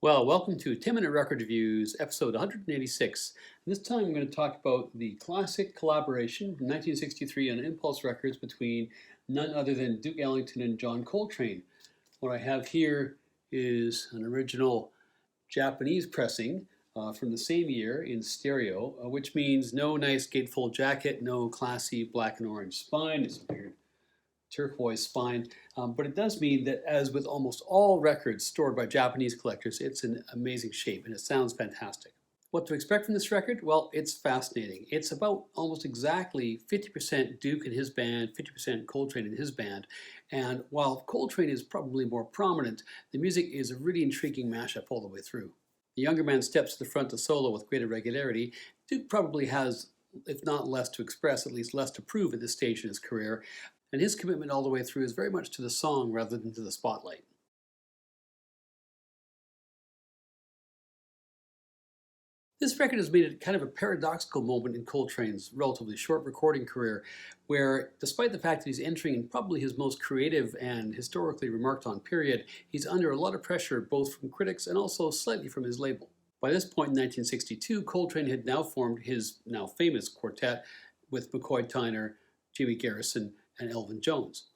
Well, welcome to 10-Minute Record Reviews, episode 186. And this time I'm going to talk about the classic collaboration from 1963 on Impulse Records between none other than Duke Ellington and John Coltrane. What I have here is an original Japanese pressing from the same year in stereo, which means no nice gatefold jacket, no classy black and orange spine. It's a weird turquoise spine, but it does mean that, as with almost all records stored by Japanese collectors, it's in amazing shape and it sounds fantastic. What to expect from this record? Well, it's fascinating. It's about almost exactly 50% Duke and his band, 50% Coltrane and his band, and while Coltrane is probably more prominent, the music is a really intriguing mashup all the way through. The younger man steps to the front to solo with greater regularity. Duke probably has, if not less to express, at least less to prove at this stage in his career, and his commitment all the way through is very much to the song rather than to the spotlight. This record has made it kind of a paradoxical moment in Coltrane's relatively short recording career, where despite the fact that he's entering in probably his most creative and historically remarked on period, he's under a lot of pressure both from critics and also slightly from his label. By this point in 1962, Coltrane had now formed his now famous quartet with McCoy Tyner, Jimmy Garrison, and Elvin Jones.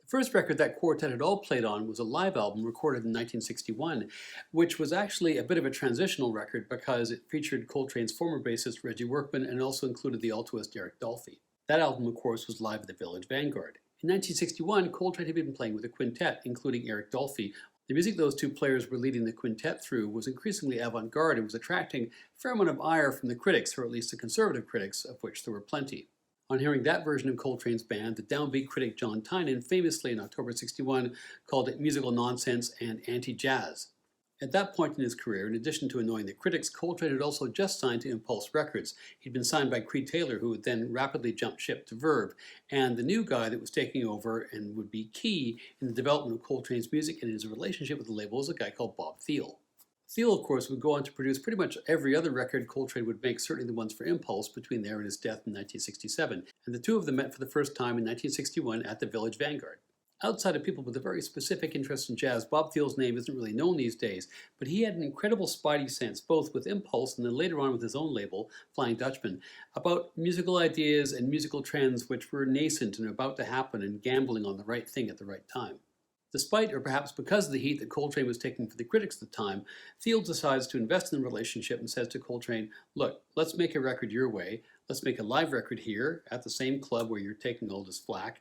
The first record that quartet had all played on was a live album recorded in 1961, which was actually a bit of a transitional record because it featured Coltrane's former bassist Reggie Workman and also included the altoist Eric Dolphy. That album, of course, was live at the Village Vanguard. In 1961, Coltrane had been playing with a quintet, including Eric Dolphy. The music those two players were leading the quintet through was increasingly avant-garde and was attracting a fair amount of ire from the critics, or at least the conservative critics, of which there were plenty. On hearing that version of Coltrane's band, the downbeat critic John Tynan famously in October '61 called it musical nonsense and anti-jazz. At that point in his career, in addition to annoying the critics, Coltrane had also just signed to Impulse Records. He'd been signed by Creed Taylor, who would then rapidly jump ship to Verve, and the new guy that was taking over and would be key in the development of Coltrane's music and his relationship with the label was a guy called Bob Thiele. Thiele, of course, would go on to produce pretty much every other record Coltrane would make, certainly the ones for Impulse, between there and his death in 1967, and the two of them met for the first time in 1961 at the Village Vanguard. Outside of people with a very specific interest in jazz, Bob Thiele's name isn't really known these days, but he had an incredible spidey sense, both with Impulse and then later on with his own label, Flying Dutchman, about musical ideas and musical trends which were nascent and about to happen and gambling on the right thing at the right time. Despite, or perhaps because of the heat that Coltrane was taking for the critics at the time, Thiele decides to invest in the relationship and says to Coltrane, look, let's make a record your way. Let's make a live record here at the same club where you're taking all this flack.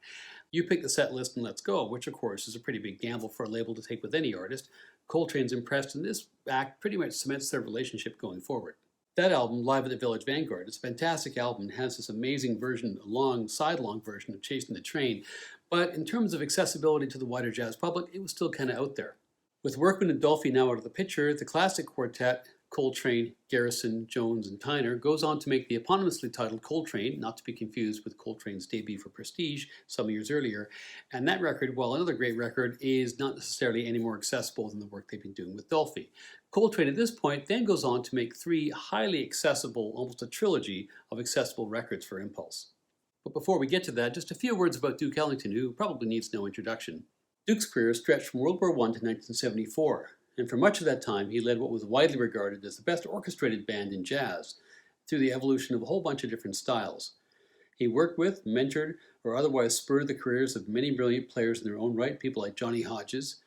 You pick the set list and let's go, which of course is a pretty big gamble for a label to take with any artist. Coltrane's impressed, and this act pretty much cements their relationship going forward. That album, Live at the Village Vanguard, is a fantastic album. It has this amazing version, a long version of Chasing the Train. But in terms of accessibility to the wider jazz public, it was still kind of out there. With Workman and Dolphy now out of the picture, the classic quartet, Coltrane, Garrison, Jones, and Tyner, goes on to make the eponymously titled Coltrane, not to be confused with Coltrane's debut for Prestige some years earlier. And that record, while another great record, is not necessarily any more accessible than the work they've been doing with Dolphy. Coltrane at this point then goes on to make three highly accessible, almost a trilogy of accessible records for Impulse. But before we get to that, just a few words about Duke Ellington, who probably needs no introduction. Duke's career stretched from World War I to 1974, and for much of that time he led what was widely regarded as the best orchestrated band in jazz, through the evolution of a whole bunch of different styles. He worked with, mentored, or otherwise spurred the careers of many brilliant players in their own right, people like Johnny Hodges,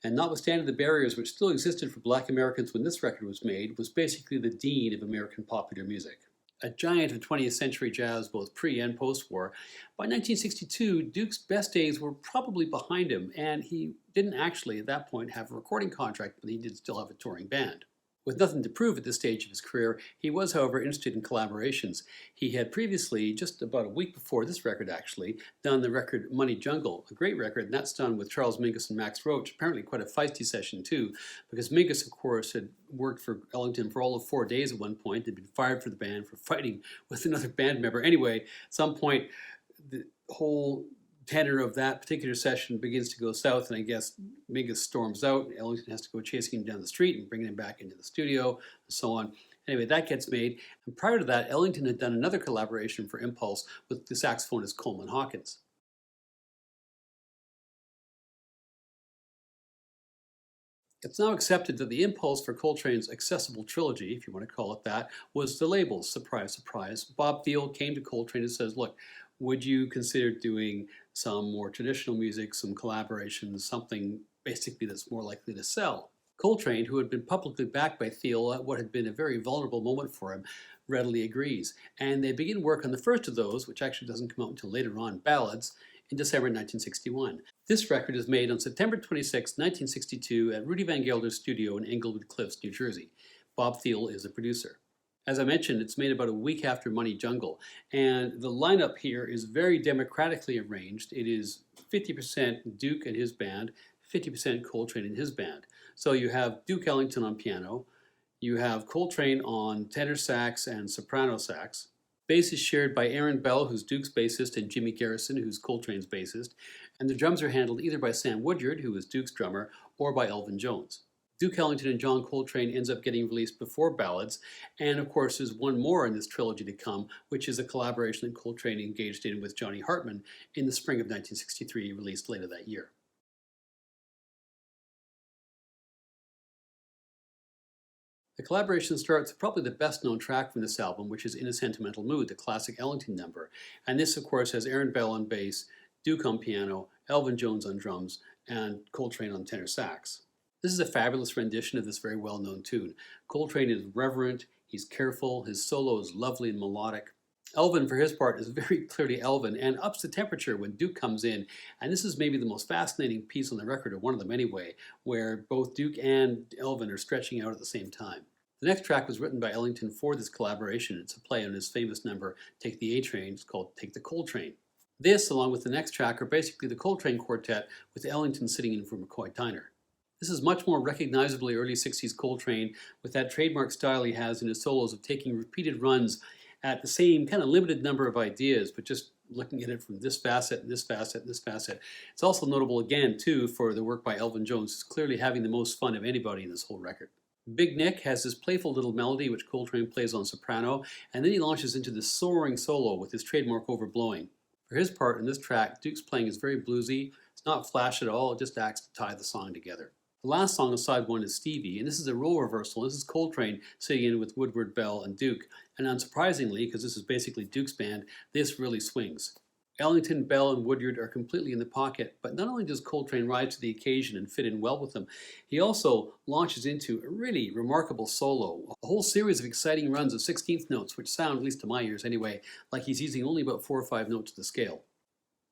and notwithstanding the barriers which still existed for black Americans when this record was made, was basically the dean of American popular music. A giant of 20th century jazz both pre- and post-war, by 1962, Duke's best days were probably behind him, and he didn't actually at that point have a recording contract, but he did still have a touring band. With nothing to prove at this stage of his career, he was, however, interested in collaborations. He had previously, just about a week before this record actually, done the record Money Jungle, a great record, and that's done with Charles Mingus and Max Roach, apparently quite a feisty session too, because Mingus, of course, had worked for Ellington for all of 4 days at one point, had been fired from the band for fighting with another band member. Anyway, at some point, the whole tenor of that particular session begins to go south, and I guess Mingus storms out. Ellington has to go chasing him down the street and bringing him back into the studio, and so on. Anyway, that gets made. And prior to that, Ellington had done another collaboration for Impulse with the saxophonist Coleman Hawkins. It's now accepted that the impulse for Coltrane's accessible trilogy, if you want to call it that, was the labels. Surprise, surprise. Bob Thiel came to Coltrane and says, look, would you consider doing some more traditional music, some collaborations, something basically that's more likely to sell? Coltrane, who had been publicly backed by Thiel at what had been a very vulnerable moment for him, readily agrees. And they begin work on the first of those, which actually doesn't come out until later on, Ballads, in December 1961. This record is made on September 26, 1962 at Rudy Van Gelder's studio in Englewood Cliffs, New Jersey. Bob Thiel is the producer. As I mentioned, it's made about a week after Money Jungle, and the lineup here is very democratically arranged. It is 50% Duke and his band, 50% Coltrane and his band. So you have Duke Ellington on piano, you have Coltrane on tenor sax and soprano sax. Bass is shared by Aaron Bell, who's Duke's bassist, and Jimmy Garrison, who's Coltrane's bassist, and the drums are handled either by Sam Woodyard, who is Duke's drummer, or by Elvin Jones. Duke Ellington and John Coltrane ends up getting released before Ballads, and of course there's one more in this trilogy to come, which is a collaboration that Coltrane engaged in with Johnny Hartman in the spring of 1963, released later that year. The collaboration starts with probably the best known track from this album, which is In a Sentimental Mood, the classic Ellington number. And this, of course, has Aaron Bell on bass, Duke on piano, Elvin Jones on drums, and Coltrane on tenor sax. This is a fabulous rendition of this very well-known tune. Coltrane is reverent, he's careful, his solo is lovely and melodic. Elvin, for his part, is very clearly Elvin and ups the temperature when Duke comes in. And this is maybe the most fascinating piece on the record, or one of them anyway, where both Duke and Elvin are stretching out at the same time. The next track was written by Ellington for this collaboration. It's a play on his famous number, Take the A Train. It's called Take the Coltrane. This, along with the next track, are basically the Coltrane Quartet with Ellington sitting in for McCoy Tyner. This is much more recognizably early 60s Coltrane, with that trademark style he has in his solos of taking repeated runs at the same kind of limited number of ideas, but just looking at it from this facet and this facet and this facet. It's also notable again, too, for the work by Elvin Jones, who's clearly having the most fun of anybody in this whole record. Big Nick has this playful little melody which Coltrane plays on soprano, and then he launches into this soaring solo with his trademark overblowing. For his part in this track, Duke's playing is very bluesy. It's not flash at all, it just acts to tie the song together. The last song on side one is Stevie, and this is a role reversal. This is Coltrane sitting in with Woodward, Bell, and Duke. And unsurprisingly, because this is basically Duke's band, this really swings. Ellington, Bell, and Woodyard are completely in the pocket, but not only does Coltrane rise to the occasion and fit in well with them, he also launches into a really remarkable solo, a whole series of exciting runs of 16th notes, which sound, at least to my ears anyway, like he's using only about 4 or 5 notes of the scale.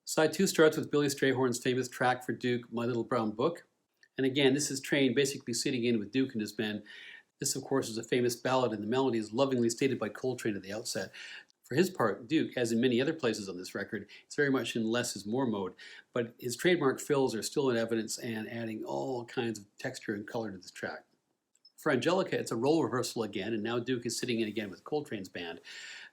Side 2 starts with Billy Strayhorn's famous track for Duke, My Little Brown Book. And again, this is Train basically sitting in with Duke and his band. This, of course, is a famous ballad, and the melody is lovingly stated by Coltrane at the outset. For his part, Duke, as in many other places on this record, is very much in less is more mode, but his trademark fills are still in evidence and adding all kinds of texture and color to this track. For Angelica, it's a role reversal again, and now Duke is sitting in again with Coltrane's band.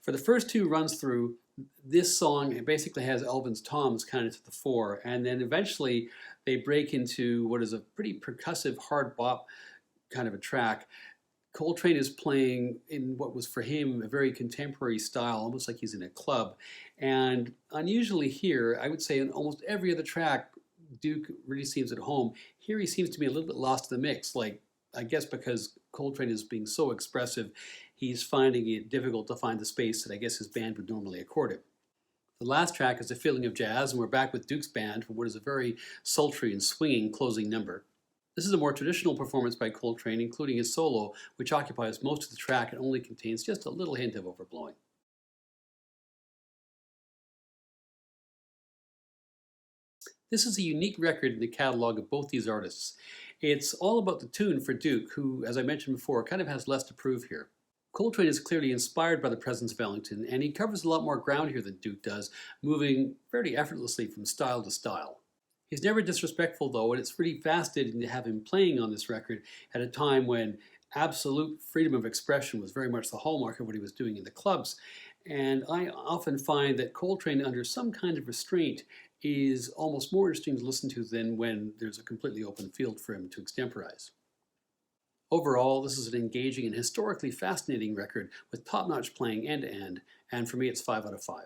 For the first 2 runs through, this song basically has Elvin's toms kind of to the fore, and then eventually they break into what is a pretty percussive hard bop kind of a track. Coltrane is playing in what was for him a very contemporary style, almost like he's in a club. And unusually here, I would say in almost every other track, Duke really seems at home. Here he seems to be a little bit lost in the mix, like I guess because Coltrane is being so expressive, he's finding it difficult to find the space that I guess his band would normally accord him. The last track is A Feeling of Jazz, and we're back with Duke's band for what is a very sultry and swinging closing number. This is a more traditional performance by Coltrane, including his solo, which occupies most of the track and only contains just a little hint of overblowing. This is a unique record in the catalog of both these artists. It's all about the tune for Duke, who, as I mentioned before, kind of has less to prove here. Coltrane is clearly inspired by the presence of Ellington, and he covers a lot more ground here than Duke does, moving fairly effortlessly from style to style. He's never disrespectful, though, and it's really fascinating to have him playing on this record at a time when absolute freedom of expression was very much the hallmark of what he was doing in the clubs. And I often find that Coltrane, under some kind of restraint, is almost more interesting to listen to than when there's a completely open field for him to extemporize. Overall, this is an engaging and historically fascinating record with top-notch playing end to end, and for me it's 5 out of 5.